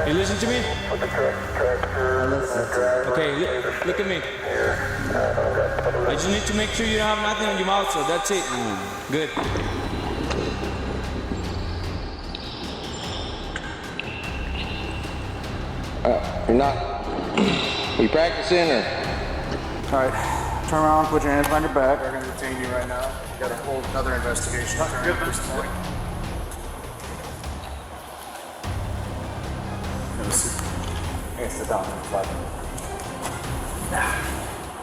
You listen to me? Okay, look at me. I just need to make sure you don't have nothing on your mouth, so that's it. Good. You're not. Are you practicing or? Alright, turn around, put your hands behind your back. We're gonna detain you right now. You got a whole another investigation. Good. Sit down.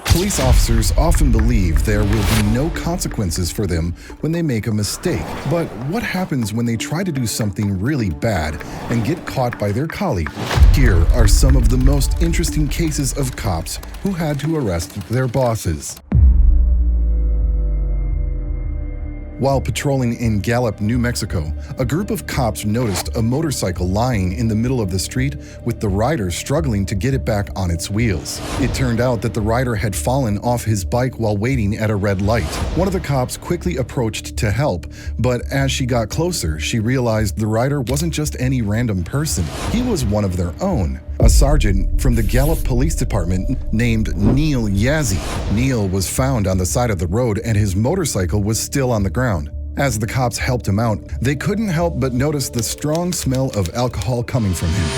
Police officers often believe there will be no consequences for them when they make a mistake. But what happens when they try to do something really bad and get caught by their colleague? Here are some of the most interesting cases of cops who had to arrest their bosses. While patrolling in Gallup, New Mexico, a group of cops noticed a motorcycle lying in the middle of the street with the rider struggling to get it back on its wheels. It turned out that the rider had fallen off his bike while waiting at a red light. One of the cops quickly approached to help, but as she got closer, she realized the rider wasn't just any random person. He was one of their own. A sergeant from the Gallup Police Department named Neil Yazzie. Neil was found on the side of the road and his motorcycle was still on the ground. As the cops helped him out, they couldn't help but notice the strong smell of alcohol coming from him.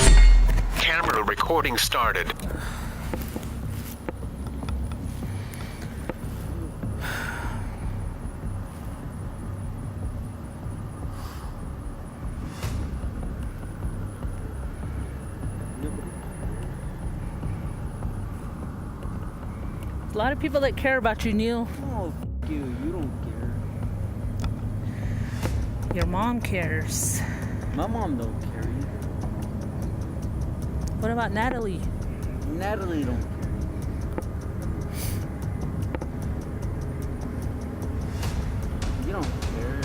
Camera recording started. A lot of people that care about you, Neil. Oh, f*** you. You don't care. Your mom cares. My mom don't care. What about Natalie? Natalie don't care. You don't care.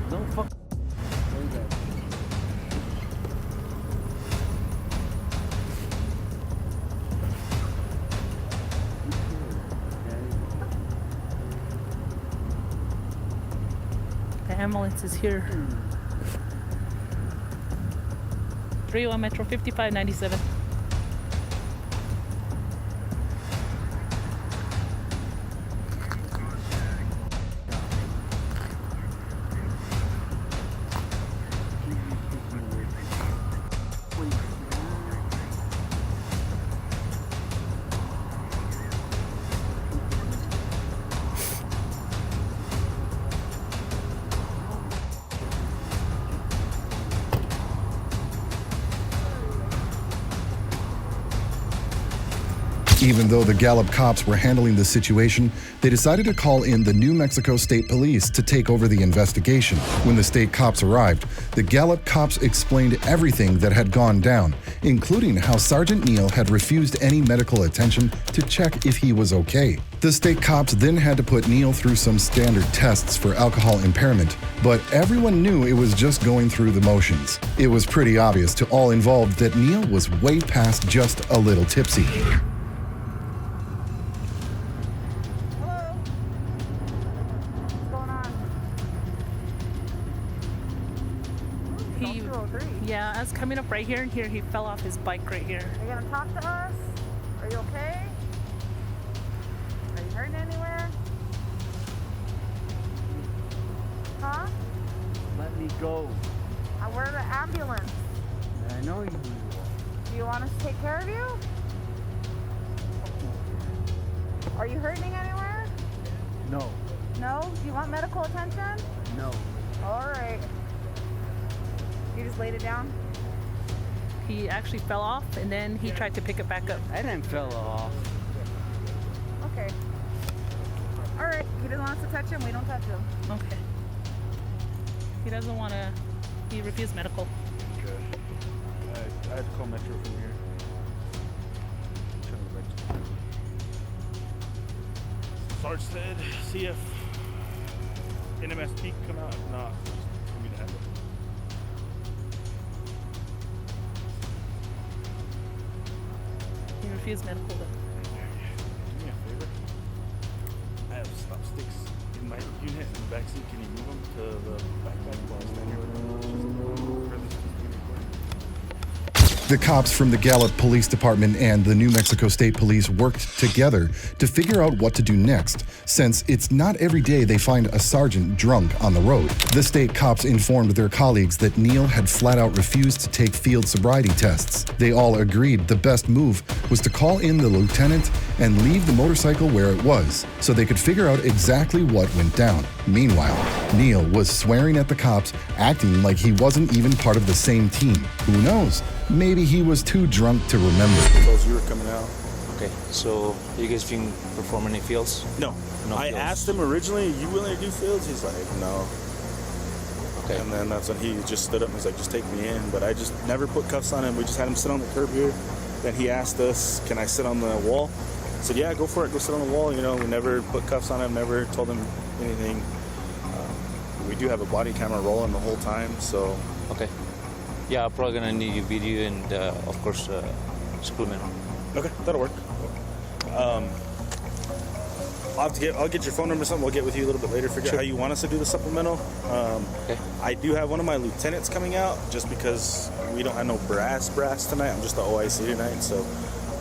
Don't fuck. The ambulance is here. 301 Metro 5597. Even though the Gallup cops were handling the situation, they decided to call in the New Mexico State Police to take over the investigation. When the state cops arrived, the Gallup cops explained everything that had gone down, including how Sergeant Neil had refused any medical attention to check if he was okay. The state cops then had to put Neil through some standard tests for alcohol impairment, but everyone knew it was just going through the motions. It was pretty obvious to all involved that Neil was way past just a little tipsy. Yeah, I was coming up right here, and here he fell off his bike right here. Are you gonna talk to us? Are you okay? Are you hurting anywhere? Huh? Let me go. We're the ambulance. I know you do. Do you want us to take care of you? Are you hurting anywhere? No. No? Do you want medical attention? No. All right. You just laid it down? He actually fell off, and then he tried to pick it back up. I didn't fell off. Okay. All right. He doesn't want us to touch him. We don't touch him. Okay. He doesn't want to. He refused medical. Good. I had to call Metro from here. Sarge said, see if NMSP can come out. If not, just for me to have it. He refused medical. Do me a favor. I have stop sticks in my unit in the backseat. Can you move them to the backpack while I stand here with them? Just, or at least just give me a The cops from the Gallup Police Department and the New Mexico State Police worked together to figure out what to do next, since it's not every day they find a sergeant drunk on the road. The state cops informed their colleagues that Neil had flat out refused to take field sobriety tests. They all agreed the best move was to call in the lieutenant and leave the motorcycle where it was, so they could figure out exactly what went down. Meanwhile, Neil was swearing at the cops, acting like he wasn't even part of the same team. Who knows? Maybe he was too drunk to remember. Those you were coming out. Okay, so you guys didn't perform any fields? No. I fields. asked him originally, you willing to do fields? He's like, no. Okay. And then that's when he just stood up and was like, just take me in. But I just never put cuffs on him. We just had him sit on the curb here. Then he asked us, can I sit on the wall? I said, yeah, go for it. Go sit on the wall. You know, we never put cuffs on him, never told him anything. We do have a body camera rolling the whole time, so. Okay. Yeah, I'm probably gonna need your video and, of course, supplemental. Okay, that'll work. I'll get your phone number or something. We'll get with you a little bit later, figure out how you want us to do the supplemental. Okay. I do have one of my lieutenants coming out just because we don't have no brass tonight. I'm just the OIC tonight, so.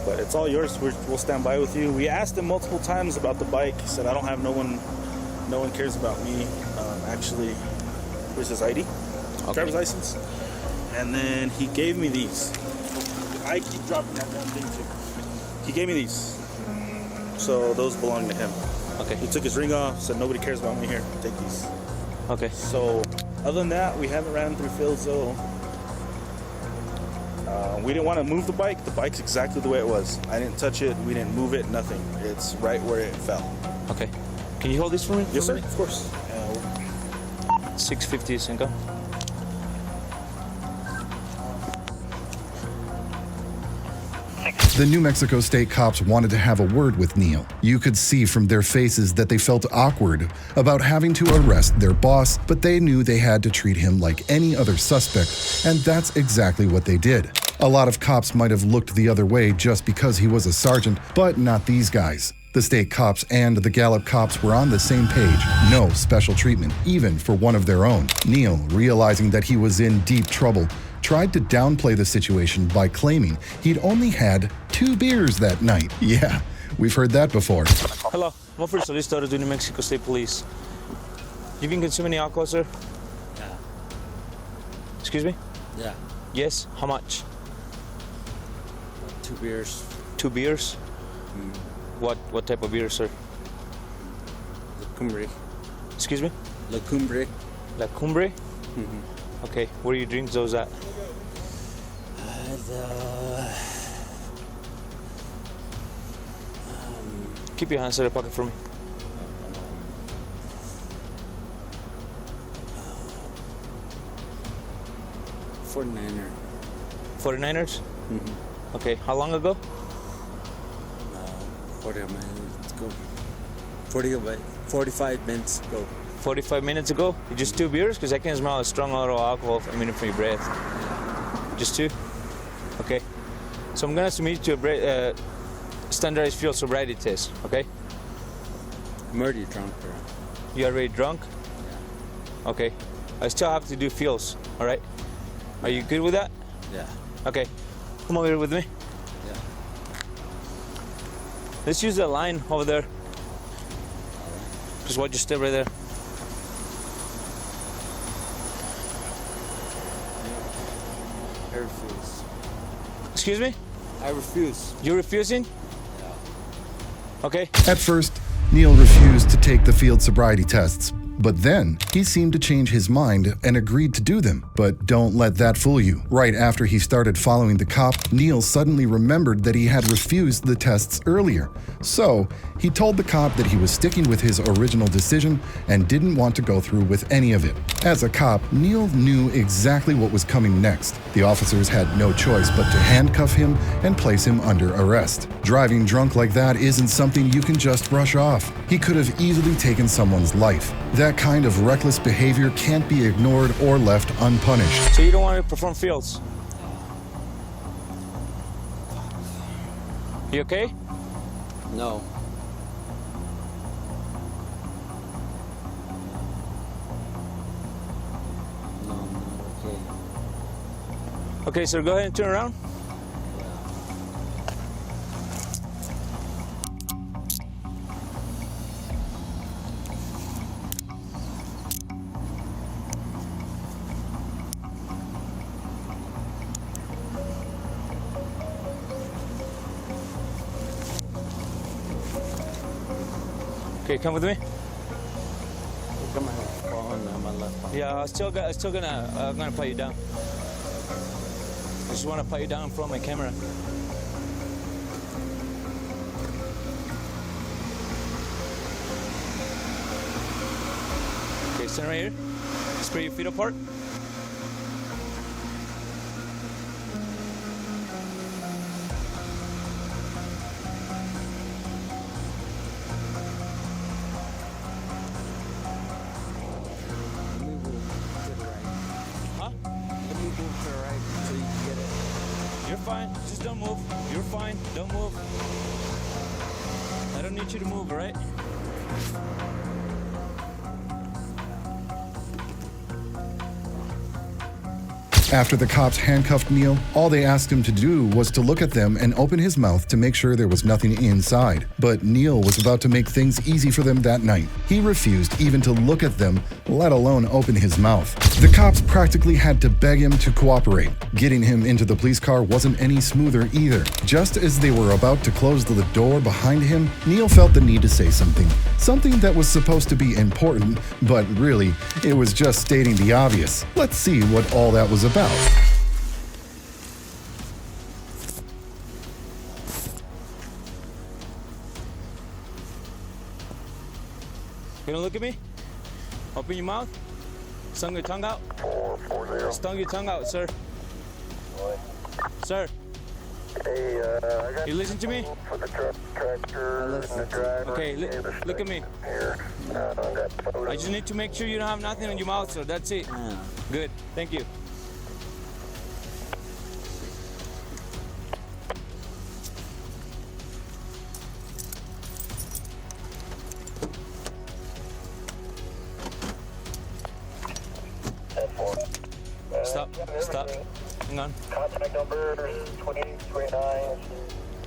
But it's all yours. We'll stand by with you. We asked him multiple times about the bike. He said, I don't have no one cares about me. Actually, here's his ID, driver's license. And then he gave me these. I keep dropping that damn thing too. He gave me these. So those belong to him. Okay. He took his ring off, said nobody cares about me here. Take these. Okay. So other than that, we haven't ran through fields though. We didn't want to move the bike. The bike's exactly the way it was. I didn't touch it. We didn't move it. Nothing. It's right where it fell. Okay. Can you hold this for me? Yes, sir. Of course. 650 Cinco. The New Mexico State cops wanted to have a word with Neil. You could see from their faces that they felt awkward about having to arrest their boss, but they knew they had to treat him like any other suspect, and that's exactly what they did. A lot of cops might have looked the other way just because he was a sergeant, but not these guys. The state cops and the Gallup cops were on the same page. No special treatment, even for one of their own. Neil, realizing that he was in deep trouble, tried to downplay the situation by claiming he'd only had 2 beers that night. Yeah, we've heard that before. Hello, I'm Officer Solista of the New Mexico State Police. You been consuming alcohol, sir? Yeah. Excuse me? Yeah. Yes? How much? 2 beers. 2 beers? What type of beer, sir? La Cumbre. Excuse me? La Cumbre. La Cumbre? Okay, where do you drink those at? Keep your hands in the pocket for me. $49er. 49ers? Okay, how long ago? 45 minutes ago. 45 minutes ago? Just 2 beers? Because I can smell a strong odor of alcohol from your breath. Just 2? Okay. So I'm going to submit you to a standardized field sobriety test, okay? I'm already drunk, bro. You already drunk? Yeah. Okay. I still have to do fields, all right? Are you good with that? Yeah. Okay. Come over here with me. Yeah. Let's use the line over there. Just watch your step right there. I refuse. Excuse me? I refuse. You're refusing? Okay. At first, Neil refused to take the field sobriety tests, but then he seemed to change his mind and agreed to do them. But don't let that fool you. Right after he started following the cop, Neil suddenly remembered that he had refused the tests earlier. So he told the cop that he was sticking with his original decision and didn't want to go through with any of it. As a cop, Neil knew exactly what was coming next. The officers had no choice but to handcuff him and place him under arrest. Driving drunk like that isn't something you can just brush off. He could have easily taken someone's life. That kind of reckless behavior can't be ignored or left unpunished. So you don't want to perform fields? You okay? No. No, I'm not okay. Okay, sir, go ahead and turn around. Okay, come with me. I got my phone on my left pocket. Yeah, I'm still gonna pat you down. I just want to pat you down in front of my camera. Okay, stand right here. Spread your feet apart. Let me move to the right. Huh? Let me move to the right so you can get it. You're fine. Just don't move. You're fine. Don't move. I don't need you to move, all right? After the cops handcuffed Neil, all they asked him to do was to look at them and open his mouth to make sure there was nothing inside. But Neil was about to make things easy for them that night. He refused even to look at them, let alone open his mouth. The cops practically had to beg him to cooperate. Getting him into the police car wasn't any smoother either. Just as they were about to close the door behind him, Neil felt the need to say something. Something that was supposed to be important, but really, it was just stating the obvious. Let's see what all that was about. You gonna look at me? Open your mouth. Stung your tongue out. 440. Stung your tongue out, sir. Sir. Hey, I got You listen to me? for the tractor and the driver. Okay, look at me. Here. That photo. I just need to make sure you don't have nothing on your mouth, sir. That's it. Yeah. Good. Thank you. Stop. Hang on. Contact number 2829,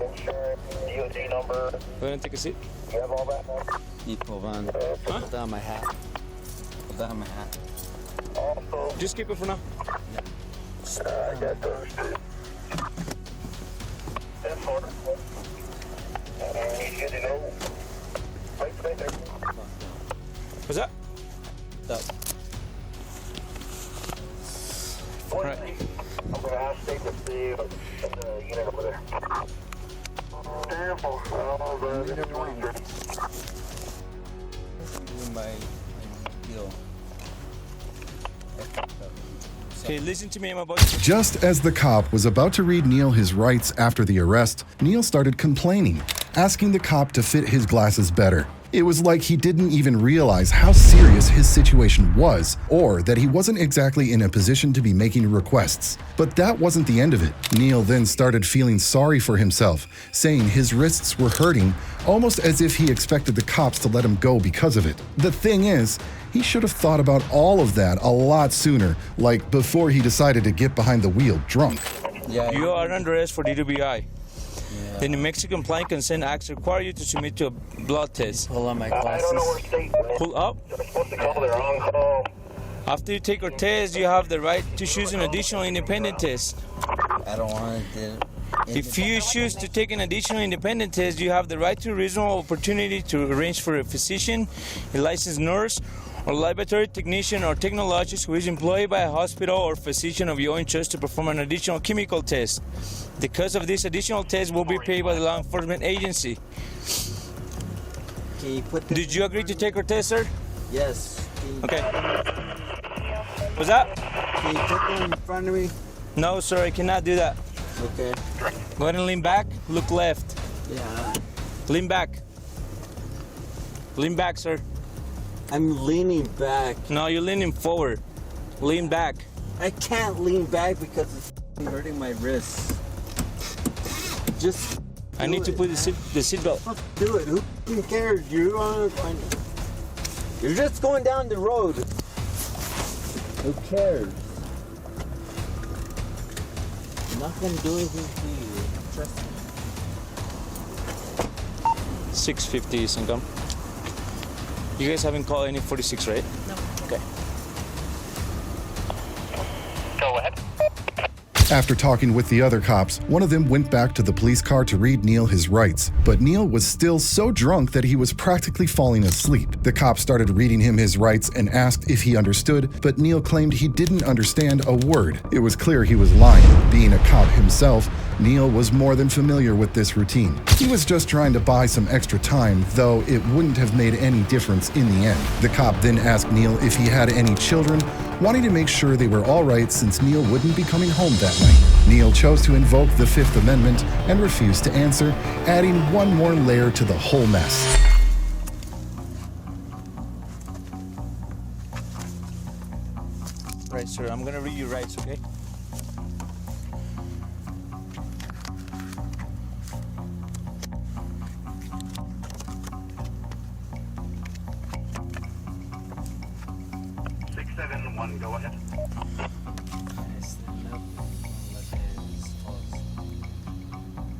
insurance, DOT number. Go ahead and take a seat. You have all that? Hold on. Put down my hat. Put down my hat. Also, Just keep it for now. I got those two. That's order. And you should know. Right there. What's that? Stop. All right. I'm going to ask Dave to see the unit over there. Careful. My heel. Okay, listen to me, my boy. Just as the cop was about to read Neil his rights after the arrest, Neil started complaining, asking the cop to fit his glasses better. It was like he didn't even realize how serious his situation was, or that he wasn't exactly in a position to be making requests. But that wasn't the end of it. Neil then started feeling sorry for himself, saying his wrists were hurting, almost as if he expected the cops to let him go because of it. The thing is, he should have thought about all of that a lot sooner, like before he decided to get behind the wheel drunk. Yeah. You are under arrest for DWI. The New Mexican Compliant Consent Acts require you to submit to a blood test. Pull on my I don't know glasses. where state. Pull up. They're supposed to call their on-call. After you take your test, you have the right to choose an additional independent test. I don't want to do it. If you choose to take an additional independent test, you have the right to a reasonable opportunity to arrange for a physician, a licensed nurse, or laboratory technician or technologist who is employed by a hospital or physician of your own choice to perform an additional chemical test. The cost of this additional test will be paid by the law enforcement agency. Can you put this? Did you agree to take our test, sir? Yes. Can you, Okay. What's that? Can you put them in front of me? No, sir, I cannot do that. Okay. Go ahead and lean back. Look left. Yeah. Lean back. Lean back, sir. I'm leaning back. No, you're leaning forward. Lean back. I can't lean back because it's hurting my wrists. Just. I need to put the seatbelt. Do it. Who cares? You're just going down the road. Who cares? I'm not gonna do anything to you. Trust me. 650 is income. You guys haven't called any 46, right? No. Okay. Go ahead. After talking with the other cops, one of them went back to the police car to read Neil his rights, but Neil was still so drunk that he was practically falling asleep. The cop started reading him his rights and asked if he understood, but Neil claimed he didn't understand a word. It was clear he was lying. Being a cop himself, Neil was more than familiar with this routine. He was just trying to buy some extra time, though it wouldn't have made any difference in the end. The cop then asked Neil if he had any children, wanting to make sure they were all right since Neil wouldn't be coming home that night. Neil chose to invoke the Fifth Amendment and refused to answer, adding one more layer to the whole mess. Right, sir. I'm gonna read your rights, okay? Go ahead.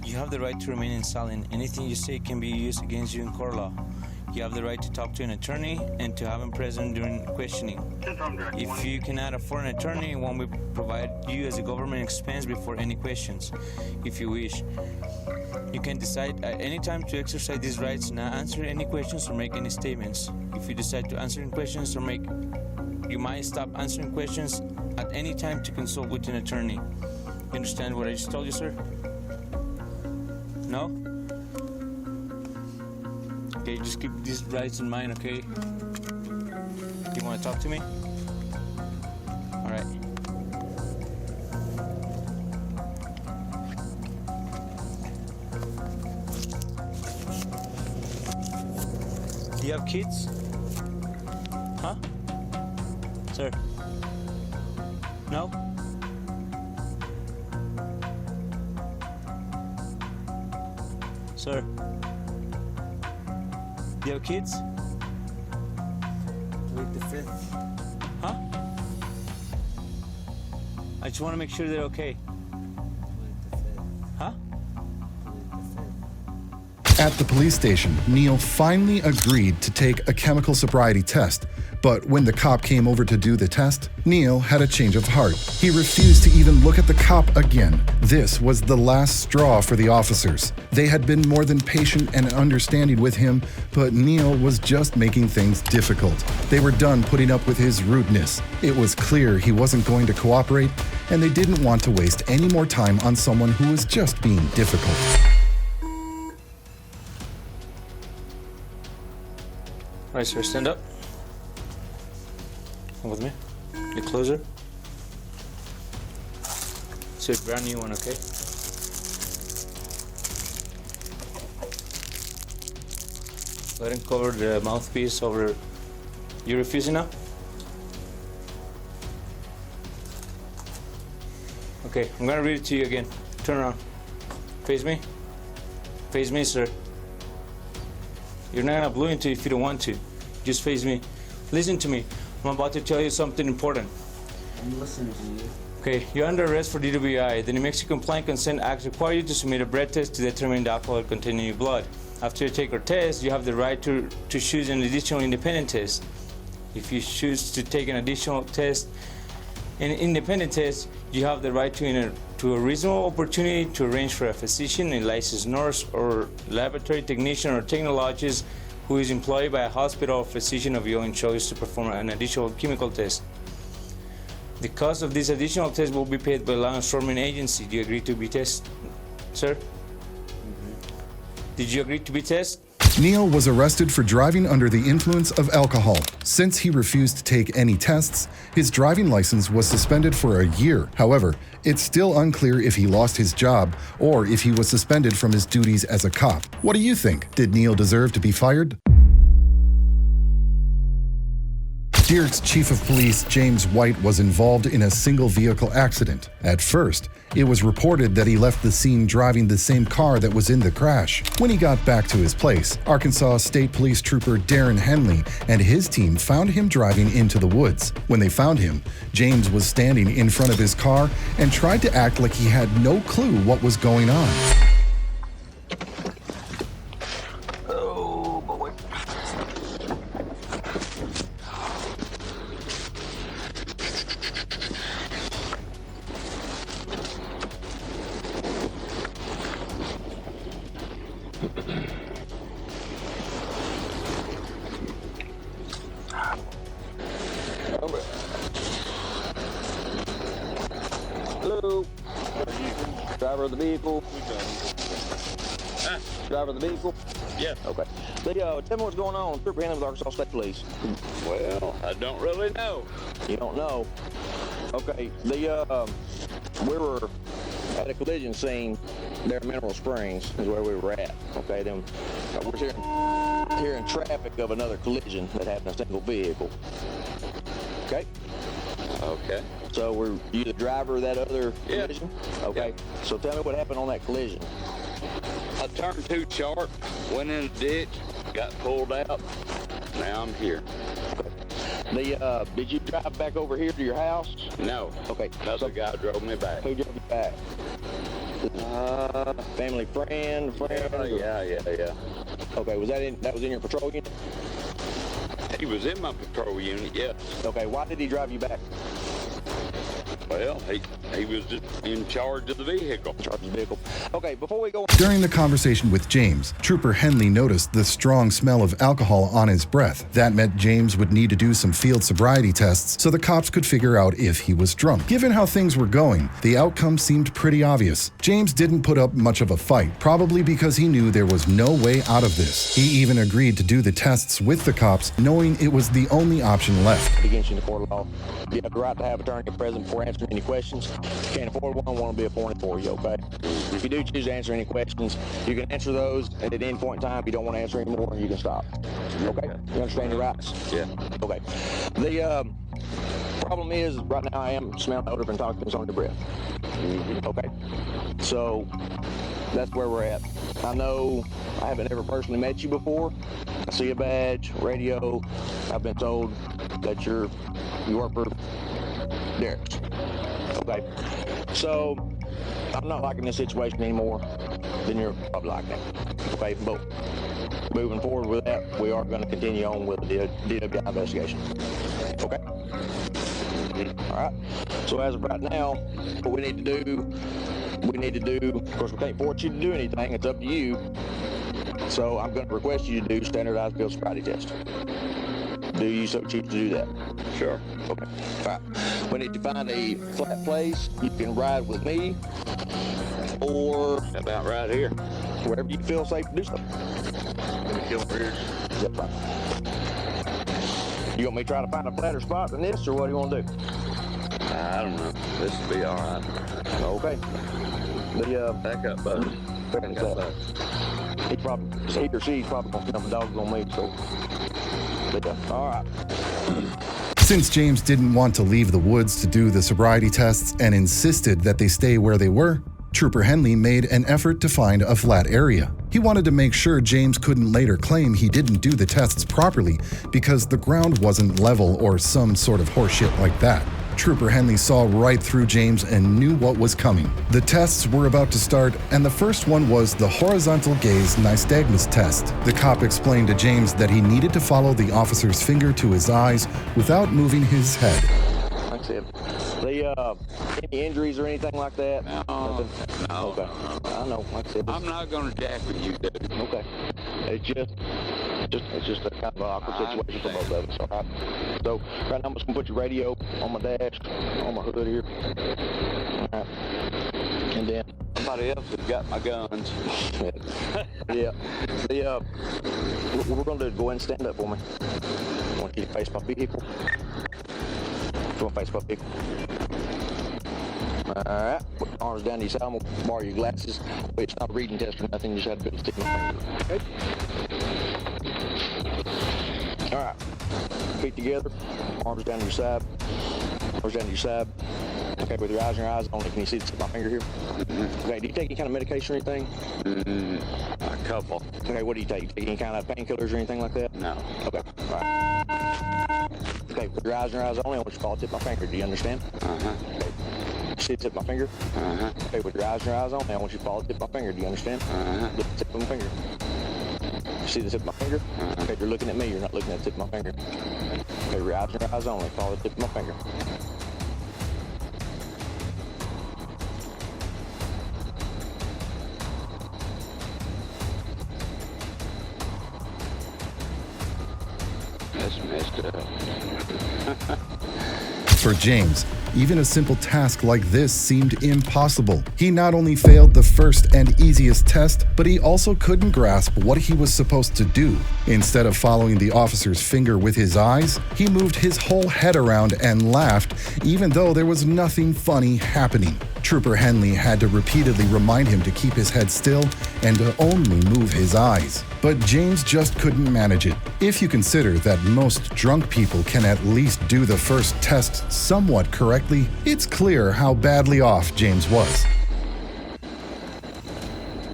You have the right to remain in silent. Anything you say can be used against you in court law. You have the right to talk to an attorney and to have him present during questioning. If you cannot afford an attorney, one will provide you as a government expense before any questions, if you wish. You can decide at any time to exercise these rights, not answer any questions or make any statements. If you decide to answer any questions or you might stop answering questions at any time to consult with an attorney. You understand what I just told you, sir? No? Okay, just keep these rights in mind, okay? You want to talk to me? All right. Do you have kids? Huh? Sir? No? Sir? Do you have kids? Plead the Fifth. Huh? I just want to make sure they're okay. Plead the Fifth. Huh? Plead the Fifth. At the police station, Neil finally agreed to take a chemical sobriety test, but when the cop came over to do the test, Neil had a change of heart. He refused to even look at the cop again. This was the last straw for the officers. They had been more than patient and understanding with him, but Neil was just making things difficult. They were done putting up with his rudeness. It was clear he wasn't going to cooperate, and they didn't want to waste any more time on someone who was just being difficult. All right, sir, stand up. Come with me. Get closer. So it's a brand new one, okay? Go ahead and cover the mouthpiece over. You refusing now? Okay, I'm gonna read it to you again. Turn around. Face me. Face me, sir. You're not gonna blow into it if you don't want to. Just face me. Listen to me. I'm about to tell you something important. I'm listening to you. Okay, you're under arrest for DWI. The New Mexico Compliant Consent Act requires you to submit a breath test to determine the alcohol content in your blood. After you take your test, you have the right to choose an additional independent test. If you choose to take an additional test, an independent test, you have the right to a reasonable opportunity to arrange for a physician, a licensed nurse, or laboratory technician or technologist who is employed by a hospital or physician of your own choice to perform an additional chemical test. The cost of this additional test will be paid by law enforcement agency. Do you agree to be tested, sir? Did you agree to be tested? Neil was arrested for driving under the influence of alcohol. Since he refused to take any tests, his driving license was suspended for a year. However, it's still unclear if he lost his job or if he was suspended from his duties as a cop. What do you think? Did Neil deserve to be fired? Deerk's chief of police, James White, was involved in a single vehicle accident. At first, it was reported that he left the scene driving the same car that was in the crash. When he got back to his place, Arkansas State Police Trooper Darren Henley and his team found him driving into the woods. When they found him, James was standing in front of his car and tried to act like he had no clue what was going on. Hello. Driver of the vehicle. Driver of the vehicle. Yeah. Okay. Tell me what's going on. Trooper Henley with Arkansas State Police. Well, I don't really know. You don't know. Okay. We were at a collision scene there in Mineral Springs is where we were at. Okay. Then we're hearing traffic of another collision that happened in a single vehicle. Okay. Okay. So were you the driver of that other Yeah. collision? Okay. Yeah. So tell me what happened on that collision. I turned too sharp, went in a ditch, got pulled out. Now I'm here. Did you drive back over here to your house? No. Okay. Another guy drove me back. Who drove you back? Family friend? Yeah. Okay, that was in your patrol unit? He was in my patrol unit, yes. Okay, why did he drive you back? Well, he was just in charge of the vehicle. Okay, before we go... During the conversation with James, Trooper Henley noticed the strong smell of alcohol on his breath. That meant James would need to do some field sobriety tests so the cops could figure out if he was drunk. Given how things were going, the outcome seemed pretty obvious. James didn't put up much of a fight, probably because he knew there was no way out of this. He even agreed to do the tests with the cops, knowing it was the only option left. Against you in the court of law. You have the right to have attorney present before answering any questions. If you can't afford one, want to be appointed for you, okay? If you do choose to answer any questions, you can answer those, and at any point in time, if you don't want to answer anymore, you can stop. Okay? You understand your rights? Yeah. Okay. The problem is, right now, I am smelling odor of intoxicants on your breath. Okay? So, that's where we're at. I know I haven't ever personally met you before. I see a badge, radio. I've been told that you work for Derek's. Okay. So, I'm not liking this situation anymore than you're probably liking it. Okay, but moving forward with that, we are going to continue on with the DWI investigation. Okay? All right. So as of right now, what we need to do, of course, we can't force you to do anything. It's up to you. So I'm going to request you to do standardized field sobriety test. Do you so choose to do that? Sure. Okay. All right. We need to find a flat place you can ride with me, or About right here. wherever you feel safe to do so. Yep, right. You want me to try to find a flatter spot than this, or what do you want to do? I don't know. This will be all right. Okay. Back up, bud. Back up. He or she's probably gonna dump the dogs on me, so. All right. Since James didn't want to leave the woods to do the sobriety tests and insisted that they stay where they were, Trooper Henley made an effort to find a flat area. He wanted to make sure James couldn't later claim he didn't do the tests properly because the ground wasn't level or some sort of horseshit like that. Trooper Henley saw right through James and knew what was coming. The tests were about to start, and the first one was the horizontal gaze nystagmus test. The cop explained to James that he needed to follow the officer's finger to his eyes without moving his head. That's it. Any injuries or anything like that? No. Okay. I know. Like I said, I'm not going to jack with you, dude. okay. It's just a kind of awkward situation for both of us. All right. So right now I'm just gonna put your radio on my dash, on my hood here. All right. And then Somebody else has got my guns. yeah. What we're gonna do is go ahead and stand up for me. I want you to face my vehicle. Go and face my vehicle. Alright, put your arms down to your side. I'm going to borrow your glasses. But it's not a reading test or nothing, you just have to be able to stick my finger. Okay? Alright, feet together, arms down to your side. Arms down to your side. Okay, with your eyes only. Can you see the tip of my finger here? Okay, do you take any kind of medication or anything? A couple. Okay, what do you take? Take any kind of painkillers or anything like that? No. Okay, alright. Okay, with your eyes only, I want you to follow the tip of my finger. Do you understand? Uh-huh. Okay. See the tip of my finger? Uh-huh. Okay, with your eyes only, I want you to follow the tip of my finger. Do you understand? Uh-huh. Look at the tip of my finger. See the tip of my finger? Uh-huh. Okay, you're looking at me, you're not looking at the tip of my finger. Okay, your eyes only, follow the tip of my finger. That's messed up. For James, even a simple task like this seemed impossible. He not only failed the first and easiest test, but he also couldn't grasp what he was supposed to do. Instead of following the officer's finger with his eyes, he moved his whole head around and laughed, even though there was nothing funny happening. Trooper Henley had to repeatedly remind him to keep his head still and to only move his eyes. But James just couldn't manage it. If you consider that most drunk people can at least do the first test somewhat correctly, it's clear how badly off James was.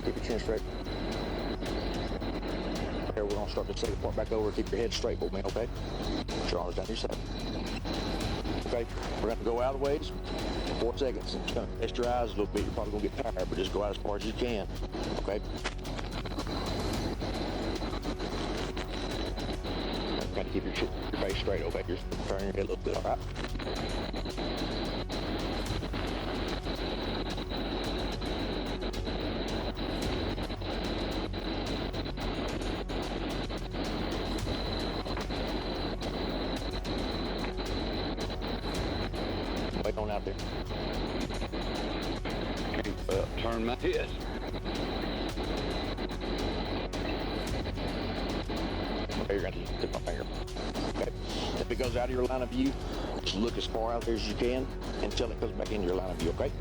Keep your chin straight. Okay, we're gonna start the second part back over. Keep your head straight for me, okay? Put your arms down your side. Okay, we're gonna go out of the ways. 4 seconds. Just gonna rest your eyes a little bit. You're probably gonna get tired, but just go out as far as you can. Okay. Gotta keep your face straight, okay? Just turn your head a little bit, all right? Wait on out there. Turn my head. Okay, you're gonna tip my finger. Okay. If it goes out of your line of view, just look as far out there as you can until it goes back into your line of view, okay?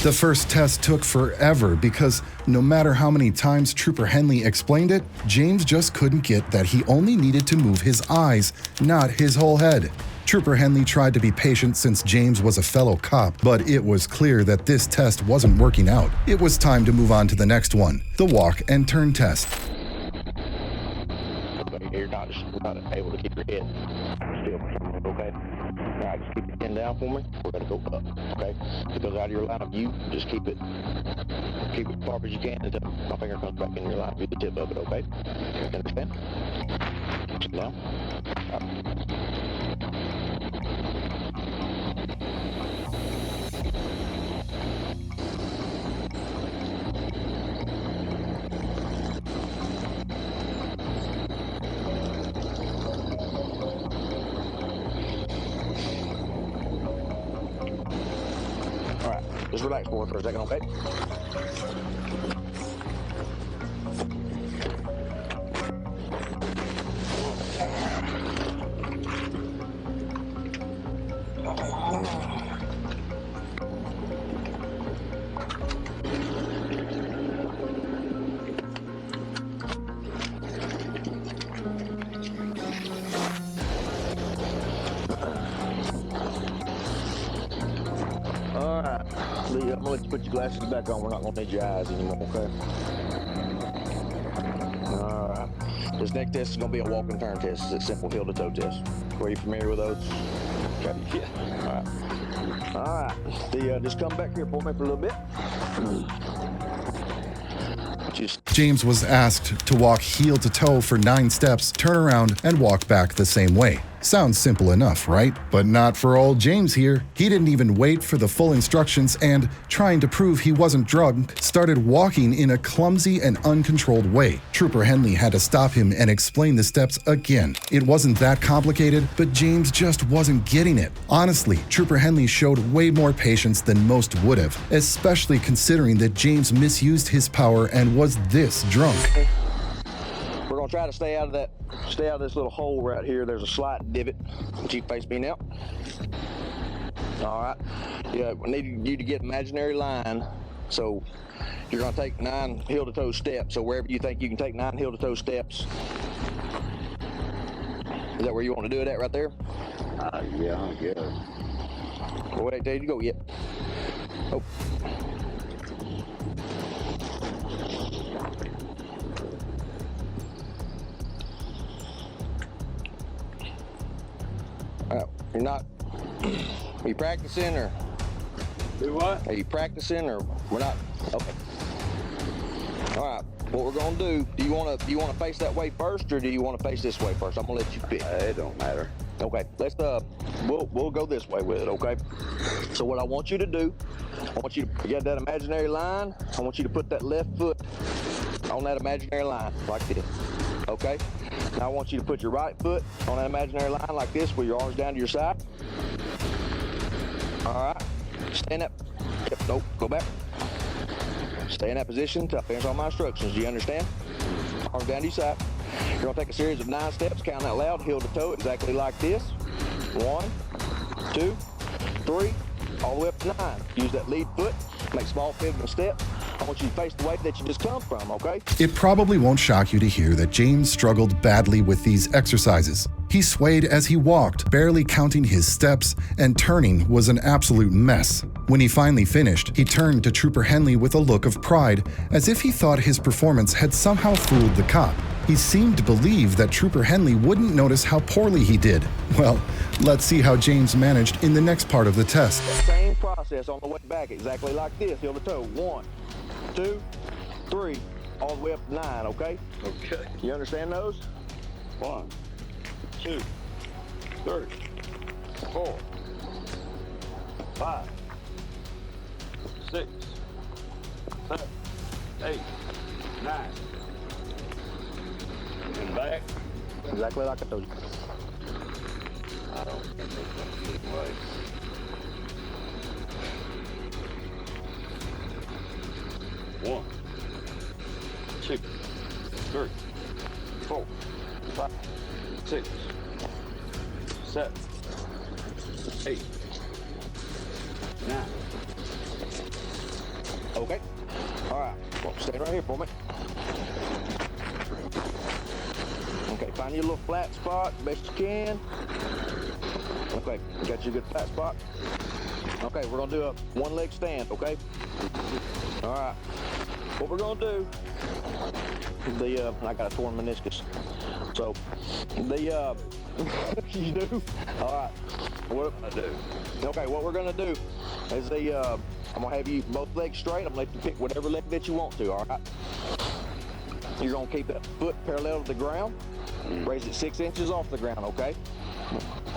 The first test took forever because no matter how many times Trooper Henley explained it, James just couldn't get that he only needed to move his eyes, not his whole head. Trooper Henley tried to be patient since James was a fellow cop, but it was clear that this test wasn't working out. It was time to move on to the next one, the walk and turn test. Okay, you're not able to keep your head still, okay? All right, just keep your chin down for me. We're gonna go up, okay? If it goes out of your line of view, just keep it as far as you can until my finger comes back in your line of view, the tip of it, okay? You understand? Sit down. All right. Just relax for a second, okay? I'm gonna let you put your glasses back on. We're not gonna need your eyes anymore, okay? Alright. This next test is gonna be a walk and turn test. It's a simple heel to toe test. Are you familiar with those? Okay. Yeah. Alright. Just come back here for me for a little bit. James was asked to walk heel to toe for 9 steps, turn around, and walk back the same way. Sounds simple enough, right? But not for old James here. He didn't even wait for the full instructions and, trying to prove he wasn't drunk, started walking in a clumsy and uncontrolled way. Trooper Henley had to stop him and explain the steps again. It wasn't that complicated, but James just wasn't getting it. Honestly, Trooper Henley showed way more patience than most would have, especially considering that James misused his power and was this drunk. We're gonna try to stay out of this little hole right here. There's a slight divot. Keep face me now. All right. Yeah, we need you to get imaginary line. So you're gonna take 9 heel to toe steps. So wherever you think you can take 9 heel to toe steps. Is that where you want to do it at, right there? Yeah, I guess. Well, wait, there you go. Yep. Oh. You're not. Are you practicing or? Do what? Are you practicing or we're not? Okay. All right. What we're gonna do? Do you wanna face that way first or do you wanna face this way first? I'm gonna let you pick. It don't matter. Okay. Let's we'll go this way with it. Okay. So what I want you to do, I want you to get that imaginary line. I want you to put that left foot on that imaginary line like this. Okay. Now I want you to put your right foot on that imaginary line like this with your arms down to your side. All right. Stand up. Yep, nope, go back. Stay in that position till I finish all my instructions. Do you understand? Arms down to your side. You're gonna take a series of 9 steps, count out loud, heel to toe, exactly like this. 1, 2, 3, all the way up to 9. Use that lead foot, make small pivotal steps. I want you to face the way that you just come from, okay? It probably won't shock you to hear that James struggled badly with these exercises. He swayed as he walked, barely counting his steps, and turning was an absolute mess. When he finally finished, he turned to Trooper Henley with a look of pride, as if he thought his performance had somehow fooled the cop. He seemed to believe that Trooper Henley wouldn't notice how poorly he did. Well, let's see how James managed in the next part of the test. Same process on the way back, exactly like this, heel to toe. 1, 2, 3, all the way up to 9, okay? Okay. You understand those? 1, 2, 3, 4, 5, 6, 7, 8, 9. And back. Exactly like I told you. I don't think there's no good way. 1, 2, 3, 4, 5, 6, 7, 8, 9. Okay. All right. Well, stay right here for me. Okay, find your little flat spot best you can. Okay, got you a good flat spot. Okay, we're gonna do a one-leg stand, okay? All right. What we're gonna do, I got a torn meniscus. So, you do? All right. What I do. Okay, what we're gonna do is I'm gonna have you both legs straight. I'm gonna let you pick whatever leg that you want to, all right? You're gonna keep that foot parallel to the ground. Raise it 6 inches off the ground, okay?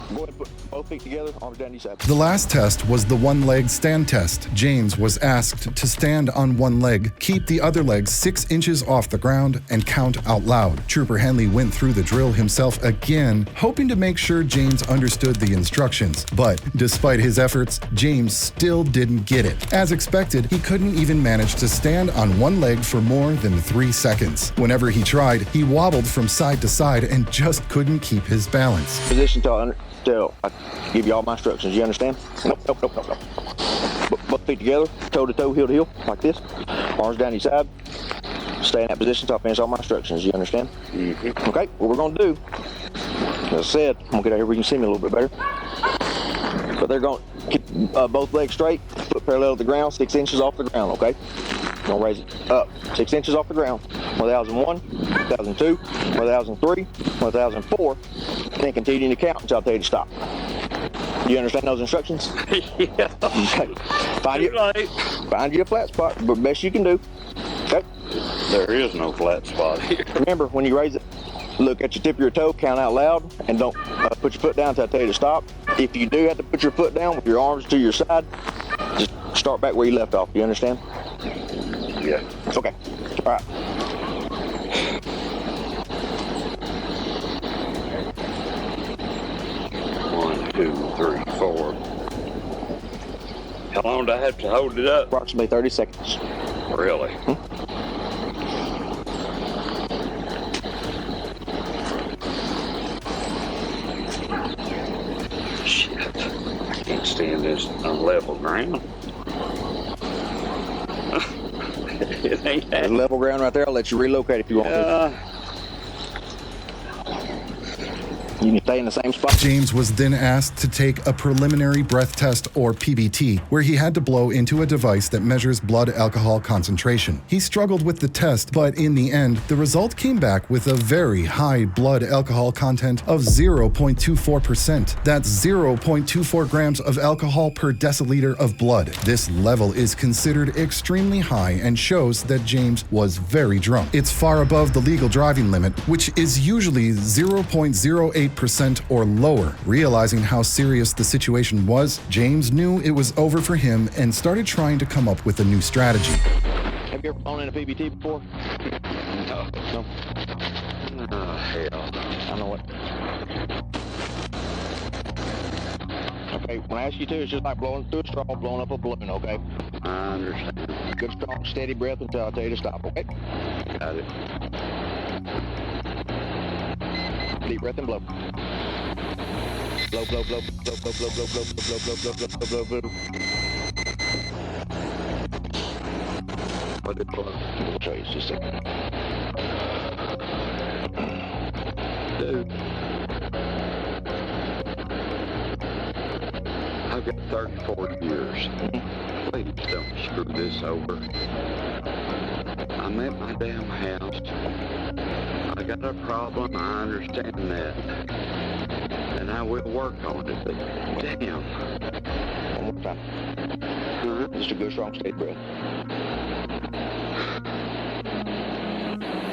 Go ahead and put both feet together, arms down to your side. The last test was the one-leg stand test. James was asked to stand on one leg, keep the other leg 6 inches off the ground, and count out loud. Trooper Henley went through the drill himself again, hoping to make sure James understood the instructions. But despite his efforts, James still didn't get it. As expected, he couldn't even manage to stand on one leg for more than 3 seconds. Whenever he tried, he wobbled from side to side and just couldn't keep his balance. Position till I give you all my instructions. You understand? Nope. Both feet together, toe to toe, heel to heel, like this. Arms down your side. Stay in that position till I finish all my instructions. You understand? Mm-hmm. Okay, what we're gonna do, as I said, I'm gonna get out here where you can see me a little bit better. But they're gonna keep both legs straight, foot parallel to the ground, 6 inches off the ground, okay? Gonna raise it up 6 inches off the ground. 1001, 1002, 1003, 1004, and then continue to count until I tell you to stop. You understand those instructions? Yeah. Okay. Find you a flat spot, but best you can do. Okay. There is no flat spot here. Remember, when you raise it, look at your tip of your toe, count out loud, and don't put your foot down until I tell you to stop. If you do have to put your foot down with your arms to your side, just start back where you left off. You understand? Yeah. Okay. All right. 1, 2, 3, 4. How long do I have to hold it up? Approximately 30 seconds. Really? Shit. I can't stand this on level ground. It ain't There's that. level ground right there. I'll let you relocate if you want to. You can stay in the same spot. James was then asked to take a preliminary breath test, or PBT, where he had to blow into a device that measures blood alcohol concentration. He struggled with the test, but in the end, the result came back with a very high blood alcohol content of 0.24%. That's 0.24 grams of alcohol per deciliter of blood. This level is considered extremely high and shows that James was very drunk. It's far above the legal driving limit, which is usually 0.08% or lower. Realizing how serious the situation was, James knew it was over for him and started trying to come up with a new strategy. Have you ever flown in a PBT before? No. No? Oh, hell. I know it. Okay, when I ask you to, it's just like blowing through a straw, blowing up a balloon, okay? I understand. Good, strong, steady breath until I tell you to stop, okay? Got it. Deep breath and blow. Blow, blow, blow, blow, blow, blow, blow, blow, blow, blow, blow, blow, blow, blow, blow. What did it blow? I'll show you just a second. Dude. I've got 34 years. Please don't screw this over. I'm at my damn house. I got a problem, I understand that. And I will work on it, but damn. One more time. Huh? Just a good, strong, steady breath.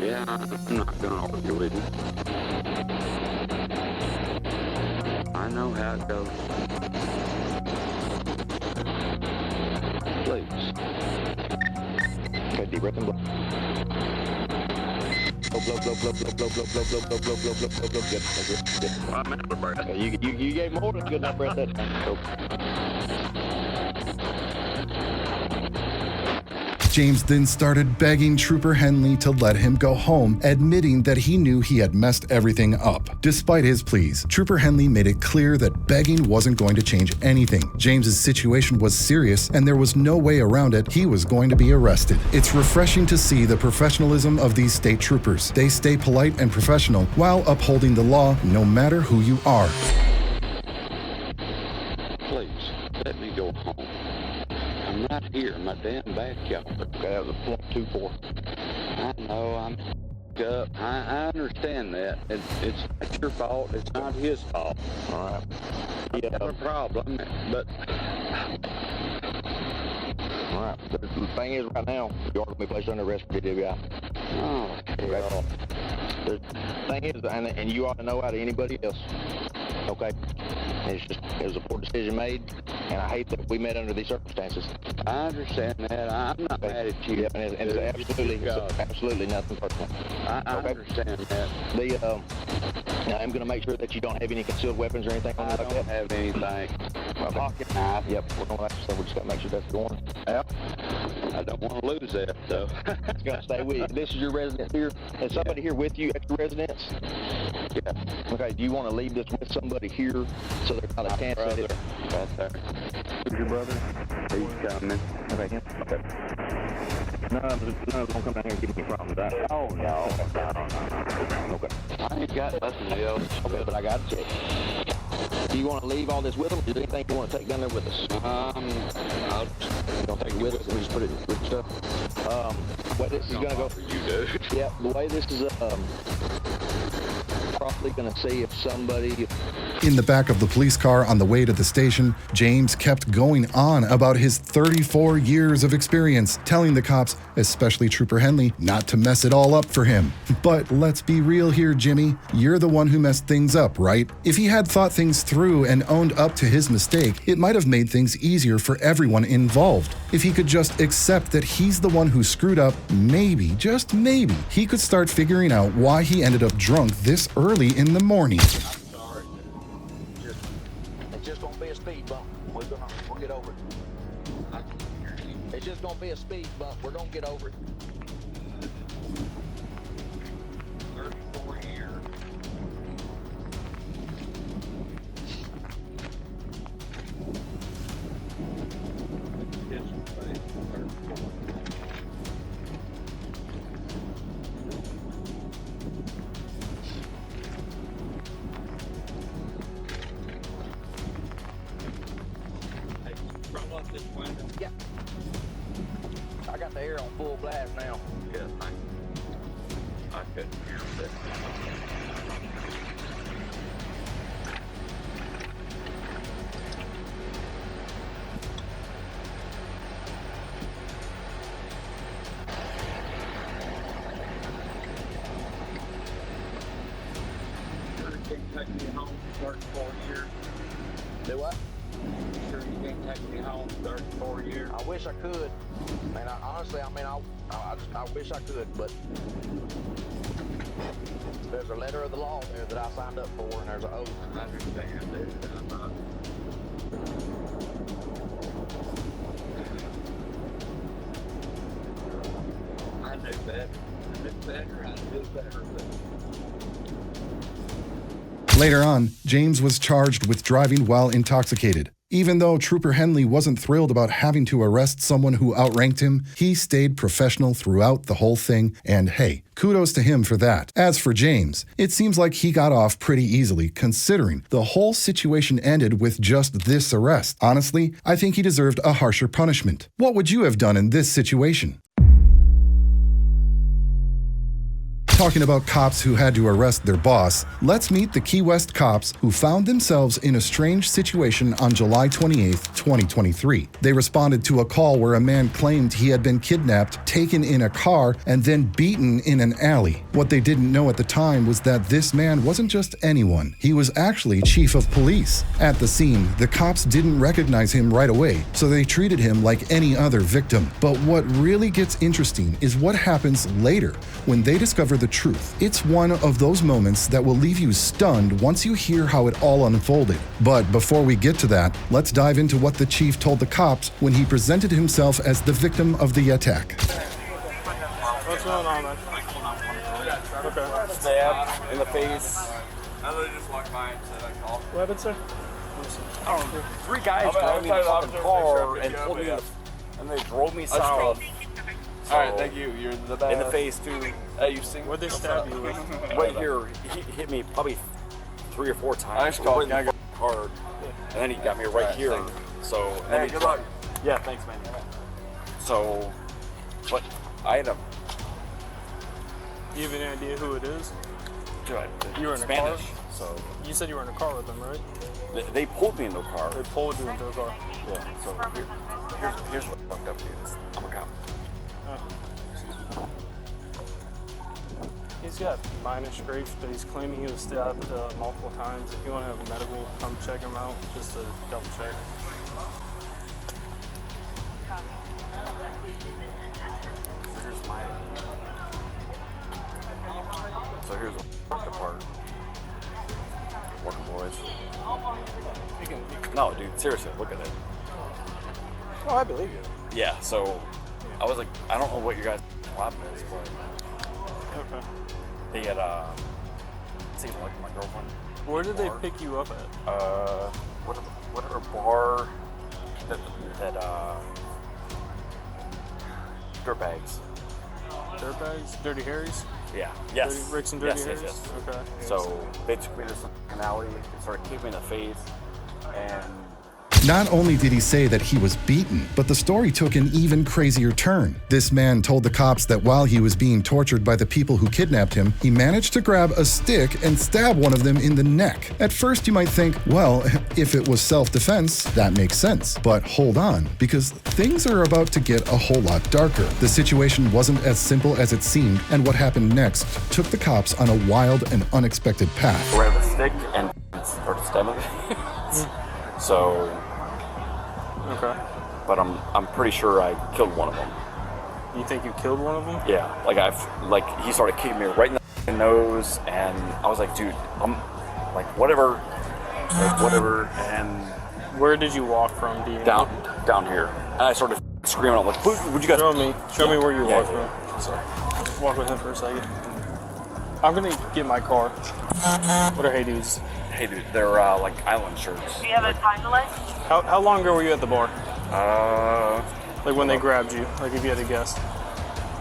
Yeah, I'm not gonna argue with you. I know how it goes. Please. Okay, deep breath and blow. Blow, blow, blow, blow, blow, blow, blow, blow, blow, blow, blow, blow, blow, blow, blow. Good, that's it. Good. I'm out of breath. Okay, you gave more than good enough breath that time. Go. James then started begging Trooper Henley to let him go home, admitting that he knew he had messed everything up. Despite his pleas, Trooper Henley made it clear that begging wasn't going to change anything. James's situation was serious, and there was no way around it. He was going to be arrested. It's refreshing to see the professionalism of these state troopers. They stay polite and professional while upholding the law, no matter who you are. Please, let me go home. I'm right here in my damn backyard. Okay, that was a .24. I know I'm up. I understand that. It's not your fault. It's not his fault. All right. Yeah, not a problem. But all right. The thing is, right now, you are going to be placed under arrest for DWI. oh, hell. The thing is, and you ought to know out of anybody else. Okay. It's just, it was a poor decision made, and I hate that we met under these circumstances. I understand that. I'm not mad at you. Yeah, and it's absolutely nothing personal. I understand that. Now I'm going to make sure that you don't have any concealed weapons or anything on you I like don't that. have anything. Pocket knife. Yep, we're going to have to, so we just got to make sure that's going. Yep. I don't want to lose that, though. It's going to stay with you. This is your residence here. Is somebody here with you at your residence? Yeah. Okay, do you want to leave this with somebody here so they're not a chance at it? Right there. Who's your brother? He's coming. Okay, him? Okay. None of them come down here and give me problems, right? Oh, no. Okay. I ain't got nothing else. Okay, but I got to check. Do you want to leave all this with them? Is there anything you want to take down there with us? I'll Don't take it with us. We just put it with stuff. What this is going to go? you do. Yeah, the way this is probably going to see if somebody. In the back of the police car on the way to the station, James kept going on about his 34 years of experience, telling the cops, especially Trooper Henley, not to mess it all up for him. But let's be real here, Jimmy. You're the one who messed things up, right? If he had thought things through and owned up to his mistake, it might have made things easier for everyone involved. If he could just accept that he's the one who screwed up, maybe, just maybe, he could start figuring out why he ended up drunk this early in the morning. It's just going to be a speed bump. We'll get over it. It's just going to be a speed bump. We're going to get over it. 34 years. blast now. Yeah, I couldn't hear that. Take me home, start 4 years. Do what? Sure you can't take me home, start 4 years. I wish I could. And honestly, I wish I could, but there's a letter of the law there that I signed up for, and there's an oath. I understand, dude. I knew better. I knew better. Later on, James was charged with driving while intoxicated. Even though Trooper Henley wasn't thrilled about having to arrest someone who outranked him, he stayed professional throughout the whole thing, and hey, kudos to him for that. As for James, it seems like he got off pretty easily, considering the whole situation ended with just this arrest. Honestly, I think he deserved a harsher punishment. What would you have done in this situation? Talking about cops who had to arrest their boss, let's meet the Key West cops who found themselves in a strange situation on July 28, 2023. They responded to a call where a man claimed he had been kidnapped, taken in a car, and then beaten in an alley. What they didn't know at the time was that this man wasn't just anyone. He was actually chief of police. At the scene, the cops didn't recognize him right away, so they treated him like any other victim. But what really gets interesting is what happens later when they discover the truth. It's one of those moments that will leave you stunned once you hear how it all unfolded. But before we get to that, let's dive into what the chief told the cops when he presented himself as the victim of the attack. What's going on, man? Okay. Stab in the face. I literally just walked by and said I called. What happened, sir? I don't know. 3 guys drove me in the fucking car and pulled me in the, and they drove me south. All right, thank you. You're the best. In the face, too. Hey, you sing? What'd they stab you with? Right here. He hit me probably 3 or 4 times. I just called. Hard. And then he got me right here. So, hey, good luck. Yeah, thanks, man. So, but I had a. Do you have any idea who it is? You were in Spanish. a car? So you said you were in a car with them, right? They pulled me into a car. They pulled you into a car. Yeah. So here's what fucked up is. I'm a cop. He's got minor scrapes, but he's claiming he was stabbed multiple times. If you want to have a medical, come check him out just to double check. Here's my. So here's the part. Working boys. No, dude, seriously, look at it. Oh, I believe you. Yeah, so I was like, I don't know what your guys' problem is, but okay. They had seemed like my girlfriend. Where did they pick you up at? Whatever bar that dirt bags. Dirt bags? Dirty Harry's? Yeah. Yes. Dirty Rick's and Dirty Harry's? Yes. Okay. So they took me to some alley and started kicking me in the face, and Not only did he say that he was beaten, but the story took an even crazier turn. This man told the cops that while he was being tortured by the people who kidnapped him, he managed to grab a stick and stab one of them in the neck. At first you might think, well, if it was self-defense, that makes sense. But hold on, because things are about to get a whole lot darker. The situation wasn't as simple as it seemed, and what happened next took the cops on a wild and unexpected path. Grab a stick and started stabbing me. So, okay. But I'm pretty sure I killed one of them. You think you killed one of them? Yeah. Like he started kicking me right in the nose, and I was like, dude, I'm like whatever. And where did you walk from? Do you down here? And I started screaming. I'm like, would you guys show me where you walked from? So, walk with him for a second. I'm gonna get my car. What are Hey Dudes? Hey Dude, they're like island shirts. Do you have a time delay? How long ago were you at the bar? Like when they grabbed you, like if you had to guess.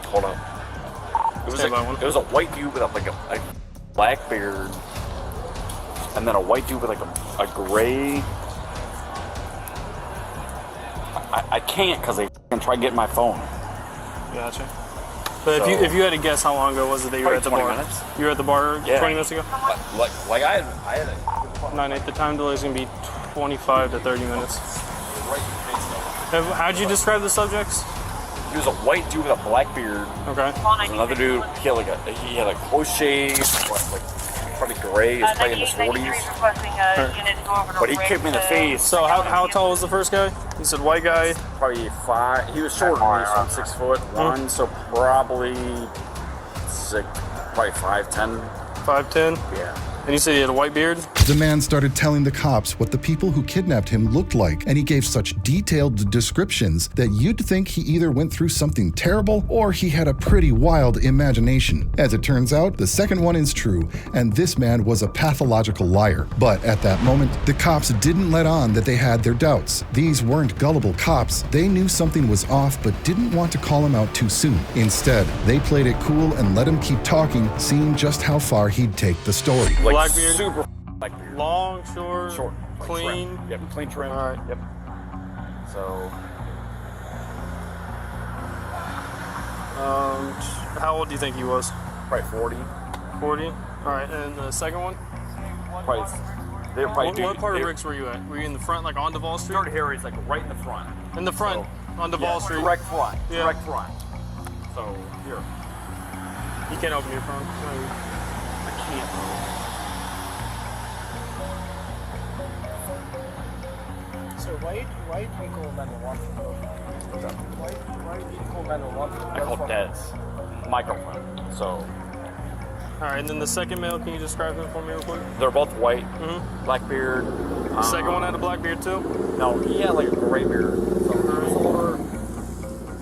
Hold on. It was a white dude with like a black beard, and then a white dude with like a gray. I can't because they can try getting my phone. Gotcha. But So- if you had to guess, how long ago was it that you were at the Probably bar? 20 minutes. You were at the bar Yeah. 20 minutes ago? Like I had a 9/8. The time delay is going to be 25 to 30 minutes. right in the face though. How'd you describe the subjects? He was a white dude with a black beard. Okay. There's another dude. He had a close shave, like probably gray. He's probably in his 40s. But he kicked me in the face. So how tall was the first guy? You said white guy. Probably 5. He was shorter than me, so I'm 6'1", so probably probably 5'10". 5'10". Yeah. And you said he had a white beard? The man started telling the cops what the people who kidnapped him looked like, and he gave such detailed descriptions that you'd think he either went through something terrible or he had a pretty wild imagination. As it turns out, the second one is true, and this man was a pathological liar. But at that moment, the cops didn't let on that they had their doubts. These weren't gullible cops. They knew something was off but didn't want to call him out too soon. Instead, they played it cool and let him keep talking, seeing just how far he'd take the story. Black beard? Super black beard. Long, short, Short. clean. Trim. Yep, clean trim. All right. Yep. So, how old do you think he was? probably 40. 40? All right, and the second one? Probably, they're probably What part of Rick's were you at? Were you in the front, like on Duval Street? Third Harry's like right in the front. In the front, on Duval Street? Direct front. Yeah. Direct front. So, here. You can't open your phone. I can't. So why do you call 911? Why do you call 911? I call Dez. My girlfriend. So, All right, and then the second male, can you describe him for me real quick? they're both white. Mm-hmm. Black beard. The second one had a black beard too? No, he had like a gray beard. So he was older.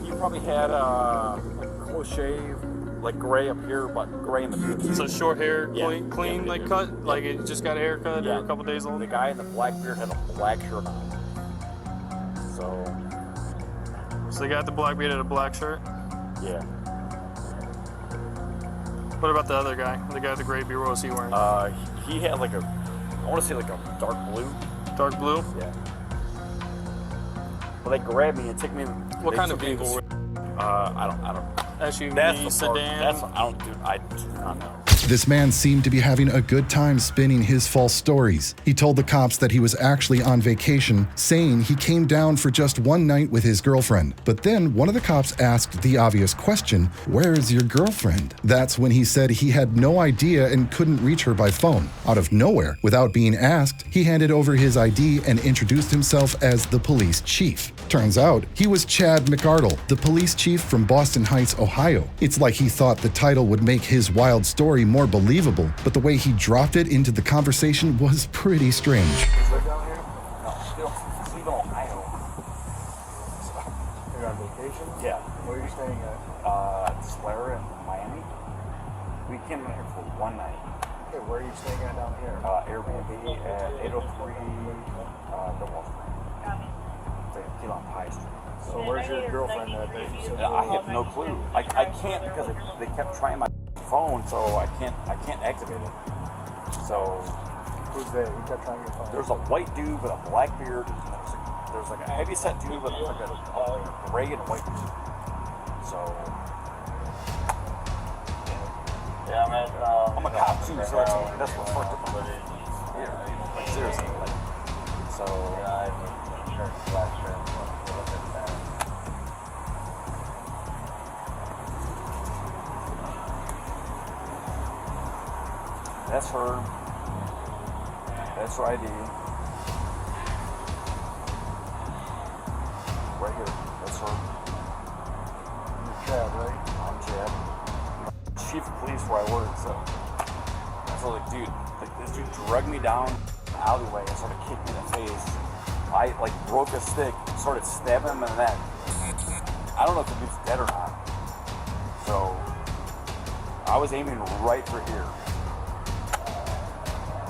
He probably had a close shave, like gray up here, but gray in the beard. So short hair, Yeah. clean Yeah, like yeah. cut? Like it just got a haircut Yeah. or a couple days old? The guy in the black beard had a black shirt on. So the guy with the black beard had a black shirt? Yeah. What about the other guy? The guy with the gray beard, what was he wearing? He had like I want to say like a dark blue. Dark blue? Yeah. Well, they grabbed me and took me. What they kind of took me vehicle? I don't. SUV, That's the part. sedan? I do not know. This man seemed to be having a good time spinning his false stories. He told the cops that he was actually on vacation, saying he came down for just one night with his girlfriend. But then one of the cops asked the obvious question, "Where is your girlfriend?" That's when he said he had no idea and couldn't reach her by phone. Out of nowhere, without being asked, he handed over his ID and introduced himself as the police chief. Turns out, he was Chad McArdle, the police chief from Boston Heights, Ohio. It's like he thought the title would make his wild story more believable, but the way he dropped it into the conversation was pretty strange. Live down here? No, still in Ohio. You're on vacation? Yeah. Where are you staying at? Swear in Miami. We came in here for one night. Okay, where are you staying at down here? Airbnb at 803 Duval Street. It's like a kilo on High Street. So where's your girlfriend at? I have no clue. I can't because they kept trying my phone, so I can't activate it. So who's there? You kept trying your phone. there's a white dude with a black beard. And there's like a heavy set dude with like a gray and white beard. So Yeah, man. I'm a cop too, so that's what fucked up. Yeah, like seriously, like so. That's her. That's her ID. Right here. That's her. You're Chad, right? I'm Chad. Chief of police where I work, so like, dude, like this dude dragged me down the alleyway and started kicking me in the face. I like broke a stick, started stabbing him in the neck. I don't know if the dude's dead or not. So I was aiming right for here.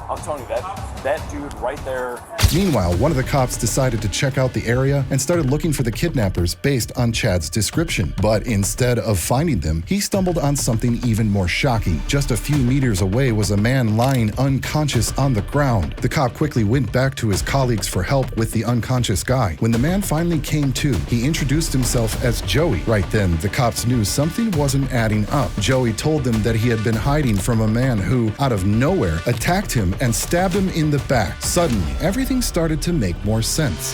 I'm telling you, that dude right there Meanwhile, one of the cops decided to check out the area and started looking for the kidnappers based on Chad's description. But instead of finding them, he stumbled on something even more shocking. Just a few meters away was a man lying unconscious on the ground. The cop quickly went back to his colleagues for help with the unconscious guy. When the man finally came to, he introduced himself as Joey. Right then, the cops knew something wasn't adding up. Joey told them that he had been hiding from a man who, out of nowhere, attacked him and stabbed him in the back. Suddenly, everything started to make more sense.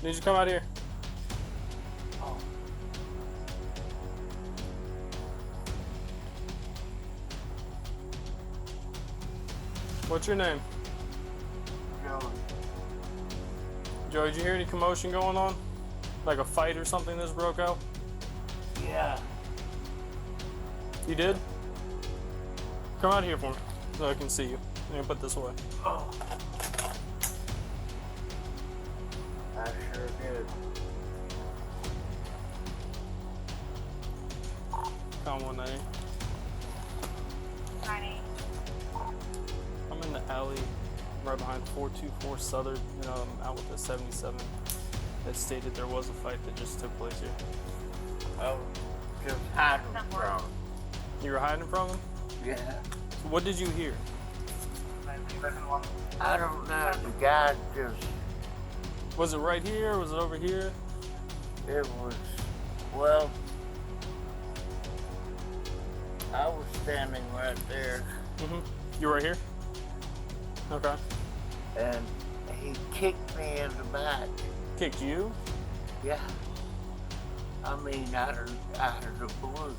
Need you to come out here. What's your name? Joey. Joey, did you hear any commotion going on? Like a fight or something that's broke out? Yeah. You did? Come out here for me so I can see you. Let me put this away. Oh. I sure did. Come on, 90. I'm in the alley right behind 424 Southern, and I'm out with the 77 that stated there was a fight that just took place here. Oh, just hiding from him. You were hiding from him? Yeah. So what did you hear? I don't know. The guy just. Was it right here or was it over here? It was. Well. I was standing right there. Mm-hmm. You right here? Okay. And he kicked me in the back. Kicked you? Yeah. I mean, out of the blue.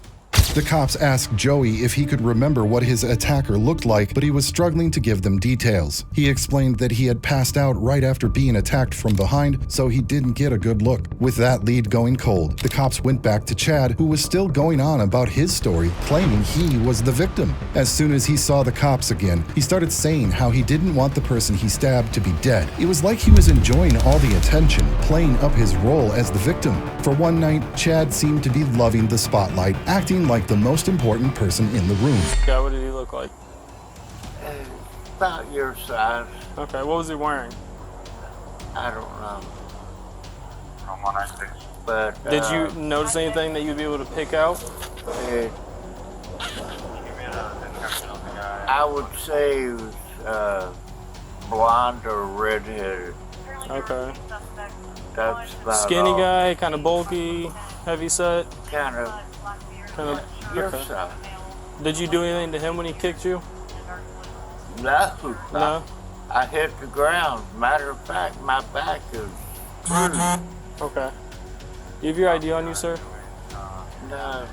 The cops asked Joey if he could remember what his attacker looked like, but he was struggling to give them details. He explained that he had passed out right after being attacked from behind, so he didn't get a good look. With that lead going cold, the cops went back to Chad, who was still going on about his story, claiming he was the victim. As soon as he saw the cops again, he started saying how he didn't want the person he stabbed to be dead. It was like he was enjoying all the attention, playing up his role as the victim. For one night, Chad seemed to be loving the spotlight, acting like the most important person in the room. Yeah, what did he look like? About your size. Okay, what was he wearing? I don't know. But did you notice anything that you'd be able to pick out? I would say he was blonde or redheaded. Okay. That's about skinny all. guy, kind of bulky, heavy set. Kind of. Your Okay. size. Did you do anything to him when he kicked you? No. No. I hit the ground. Matter of fact, my back is. Okay. You have your ID on you, sir? No.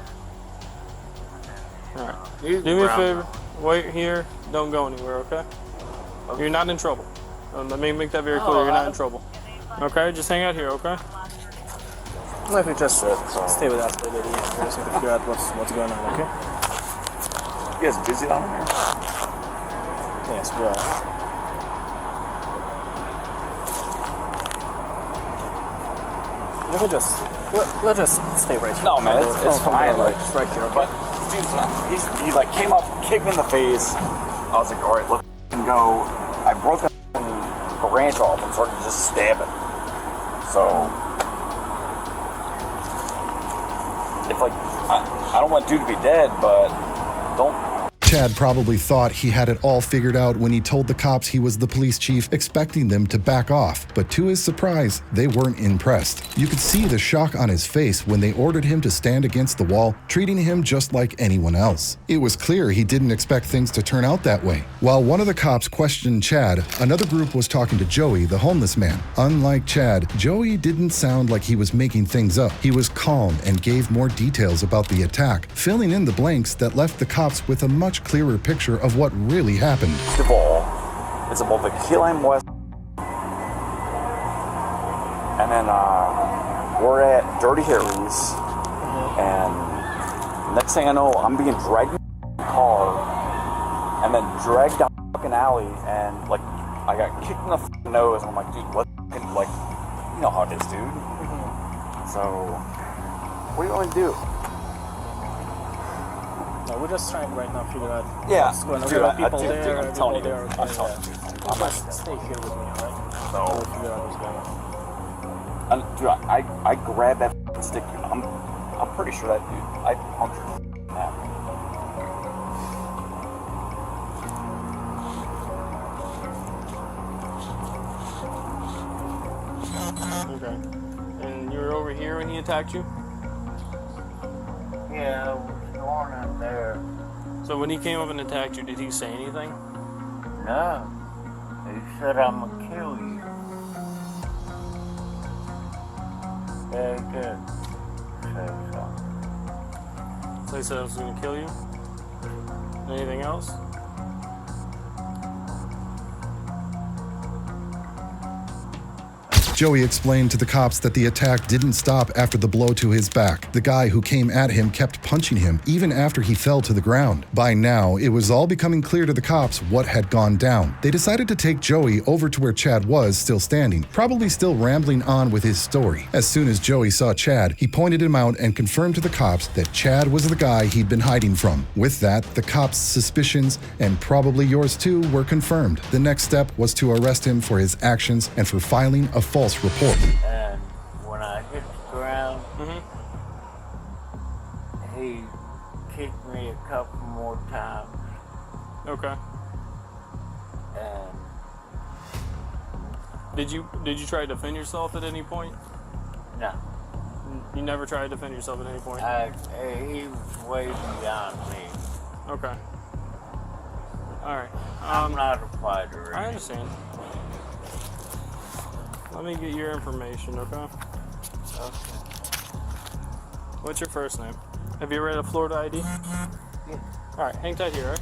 All right. You Do me a brown. favor. Wait here. Don't go anywhere, okay? You're not in trouble. Let me make that very clear. You're not in trouble. Okay? Just hang out here, okay? If you just stay with us for a bit, yeah. We're just going to figure out what's going on, okay? You guys busy down here? Yes, we are. We'll just stay right here. No, man, it's fine. Like, just right here, okay? But he like came up, kicked me in the face. I was like, all right, let's go. I broke the branch off and started just stabbing. So, if like, I don't want dude to be dead, but don't. Chad probably thought he had it all figured out when he told the cops he was the police chief, expecting them to back off. But to his surprise, they weren't impressed. You could see the shock on his face when they ordered him to stand against the wall, treating him just like anyone else. It was clear he didn't expect things to turn out that way. While one of the cops questioned Chad, another group was talking to Joey, the homeless man. Unlike Chad, Joey didn't sound like he was making things up. He was calm and gave more details about the attack, filling in the blanks that left the cops with a much clearer picture of what really happened. First of all, it's about the Key Lime West, and then we're at Dirty Harry's, and next thing I know, I'm being dragged in the car, and then dragged down the fucking alley, and like I got kicked in the fucking nose, and I'm like, dude, what? Like, you know how it is, dude. So, what do you want me to do? No, we're just trying right now to figure out Yeah, what's going on. dude, There are I- people dude, there, I'm telling people you. there. I'm Okay, telling yeah. you. Just stay here with me, alright? No. We'll figure out what's going on. Dude, I grabbed that stick. I'm pretty sure that dude. I punctured him. Okay. And you were over here when he attacked you? Yeah, I was going in there. So when he came up and attacked you, did he say anything? No. He said, I'm gonna kill you. Yeah, he did. Say something. So he said I was going to kill you? Anything else? Joey explained to the cops that the attack didn't stop after the blow to his back. The guy who came at him kept punching him even after he fell to the ground. By now, it was all becoming clear to the cops what had gone down. They decided to take Joey over to where Chad was still standing, probably still rambling on with his story. As soon as Joey saw Chad, he pointed him out and confirmed to the cops that Chad was the guy he'd been hiding from. With that, the cops' suspicions, and probably yours too, were confirmed. The next step was to arrest him for his actions and for filing a false report. And when I hit the ground, he kicked me a couple more times. Okay. And Did you try to defend yourself at any point? no, You never tried to defend yourself at any point? he was way beyond me. Okay. Alright. I'm not a fighter. I understand. Let me get your information, okay? Okay. What's your first name? Have you ever had a Florida ID? Yeah. Alright, hang tight here, alright?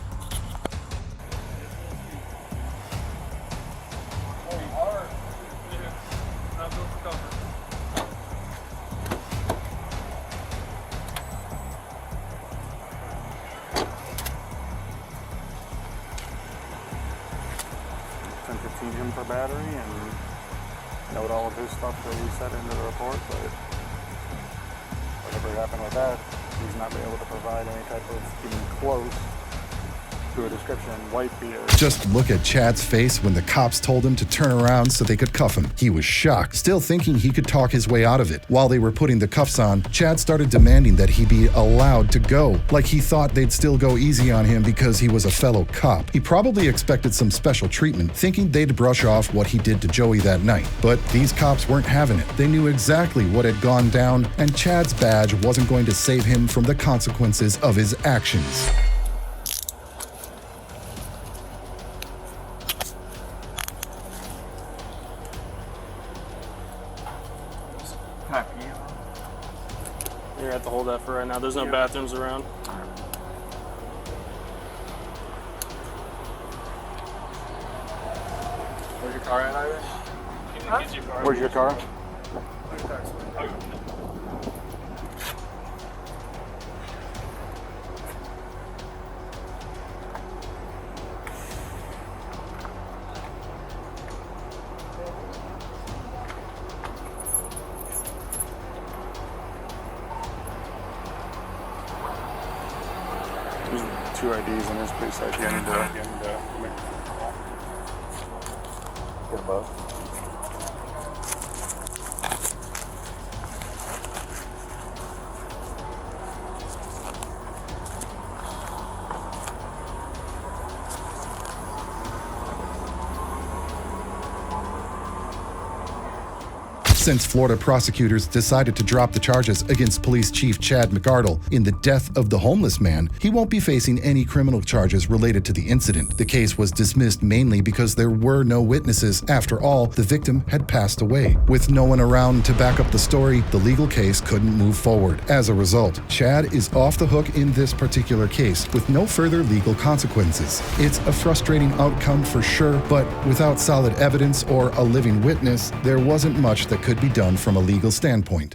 Him for battery and note all of his stuff that he said into the report, but whatever happened with that, he's not been able to provide any type of even close to a description. White beard. Just look at Chad's face when the cops told him to turn around so they could cuff him. He was shocked, still thinking he could talk his way out of it. While they were putting the cuffs on, Chad started demanding that he be allowed to go, like he thought they'd still go easy on him because he was a fellow cop. He probably expected some special treatment, thinking they'd brush off what he did to Joey that night. But these cops weren't having it. They knew exactly what had gone down, and Chad's badge wasn't going to save him from the consequences of his actions. You're gonna have to hold that for right now. There's no bathrooms around. Where's your car at, Irish? Where's your car? There's 2 IDs in this police ID. I need to get them both. Since Florida prosecutors decided to drop the charges against Police Chief Chad McArdle in the death of the homeless man, he won't be facing any criminal charges related to the incident. The case was dismissed mainly because there were no witnesses. After all, the victim had passed away. With no one around to back up the story, the legal case couldn't move forward. As a result, Chad is off the hook in this particular case with no further legal consequences. It's a frustrating outcome for sure, but without solid evidence or a living witness, there wasn't much that could be done from a legal standpoint.